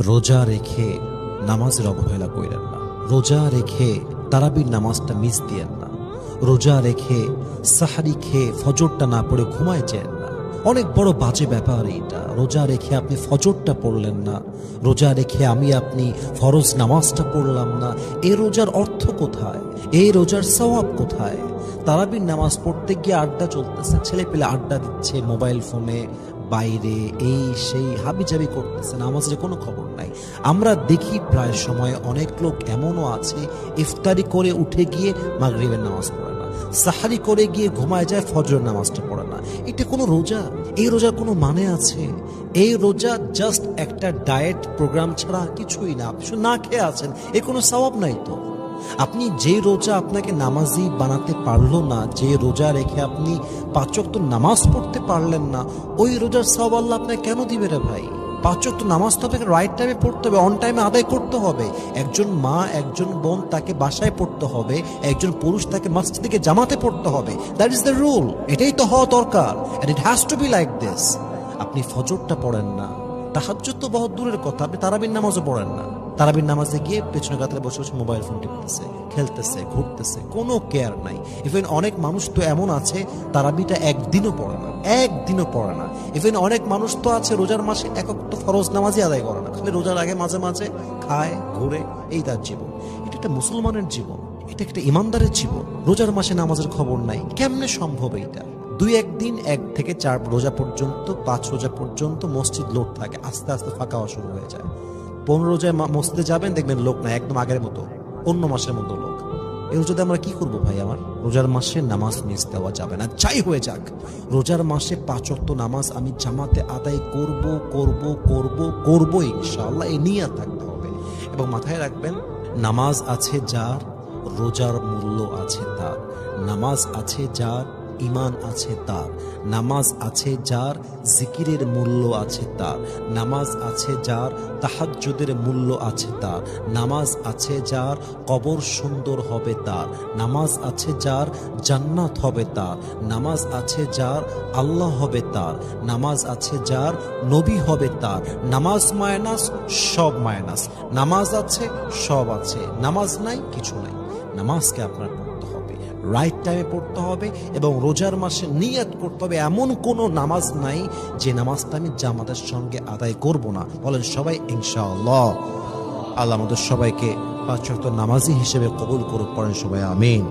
রোজা রেখে নামাজের অবহেলা কইরেন না। রোজা রেখে তারাবির নামাজটা মিস দিয়েন না। রোজা রেখে সাহারি খেয়ে ফজরটা না পড়ে ঘুমায় যান না। অনেক বড় বাজে ব্যাপার এটা। রোজা রেখে আপনি ফজরটা পড়লেন না, রোজা রেখে আপনি ফরজ নামাজটা পড়লাম না। এই রোজার অর্থ কোথায়? এই রোজার সওয়াব কোথায়? তারাবির নামাজ পড়তে গিয়ে আড্ডা চলতেছে, ছেলে পেলে আড্ডা দিচ্ছে মোবাইল ফোনে, বাইরে এই সেই হাবিজাবি করতেছে, নামাজের কোনো খবর নাই। আমরা দেখি প্রায় সময় অনেক লোক এমনও আছে ইফতারি করে উঠে গিয়ে মাগরিবের নামাজ পড়ে না, সাহারি করে গিয়ে ঘুমায় যায়, ফজর নামাজটা পড়ে না। এটা কোনো রোজা? এই রোজার কোনো মানে আছে? এই রোজা জাস্ট একটা ডায়েট প্রোগ্রাম ছাড়া কিছুই না। আপনি শুধু না খেয়ে আছেন, এর কোনো সওয়াব নাই তো। আপনি যে রোজা আপনাকে নামাজি বানাতে পারলো না, যে রোজা রেখে আপনি 5 ওয়াক্ত নামাজ পড়তে পারলেন না, ওই রোজার সওয়াব আল্লাহ আপনাকে কেন দিবে রে ভাই? 5 ওয়াক্ত নামাজ তো আপনাকে রাইট টাইমে পড়তে হবে, অন টাইমে আদায় করতে হবে। একজন মা, একজন বোন তাকে বাসায় পড়তে হবে, একজন পুরুষ তাকে মসজিদে জামাতে পড়তে হবে। That is the rule. এটাই তো হওয়া দরকার, and it has to be like this. আপনি ফজরটা পড়েন না, তাহাজ্জুদ তো বহুত দূরের কথা, আপনি তারাবির নামাজও পড়েন না। তারাবির নামাজে গিয়ে পেছনে কাতারে বসে বসে মোবাইল ফোন টিপতেছে, খেলতেছে, ঘুরতেছে, কোনো কেয়ার নাই। ইভেন অনেক মানুষ তো এমন আছে তারাবিটা একদিনও পড়ে না, একদিনও পড়ে না। ইভেন অনেক মানুষ তো আছে রোজার মাসে এক ওয়াক্ত ফরজ নামাজই আদায় করে না, খালি রোজার আগে মাঝে মাঝে খায়, ঘুরে, এই তার জীবন। এটা একটা মুসলমানের জীবন, এটা একটা ইমানদারের জীবন। রোজার মাসে নামাজের খবর নাই, কেমনে সম্ভব? এইটা 2-1 দিন 1 থেকে 4 রোজা পর্যন্ত, 5 রোজা পর্যন্ত মসজিদ লোড থাকে, আস্তে আস্তে ফাঁকা হওয়া শুরু হয়ে যায়। 15 রোজায় মসজিদে যাবেন, দেখবেন লোক না, একদম আগের মতো, অন্য মাসের মতো লোক। এই রোজাতে আমরা কি করবো ভাই? আমার রোজার মাসে নামাজ মিস দেওয়া যাবে না, যাই হয়ে যাক। রোজার মাসে 5 ওয়াক্ত নামাজ আমি জামাতে আদায় করব করব করব করব ইনশাআল্লাহ, এই নিয়ত থাকতে হবে। এবং মাথায় রাখবেন, নামাজ আছে যার, রোজার মূল্য আছে তার। নামাজ আছে যার, ঈমান আছে তার। নামাজ আছে যার, জিকিরের মূল্য আছে তার। নামাজ আছে যার, তাহাজ্জুদের মূল্য আছে তার। নামাজ আছে যার, কবর সুন্দর হবে তার। নামাজ আছে যার, জান্নাত হবে তার। নামাজ আছে যার, আল্লাহ হবে তার। নামাজ আছে যার, নবী হবে তার। নামাজ মাইনাস, সব মাইনাস। নামাজ আছে, সব আছে। নামাজ নাই, কিছু নাই। নামাজকে আপনার পড়তে হবে, রাইট টাইমে পড়তে হবে। এবং রোজার মাসে নিয়ত করতে হবে, এমন কোনো নামাজ নাই যে নামাজটা আমি জামাতের সঙ্গে আদায় করব না। বলেন সবাই ইনশাআল্লাহ। আল্লাহ আমাদের সবাইকে 5 ওয়াক্ত নামাজি হিসেবে কবুল করুক, পড়েন সবাই আমিন।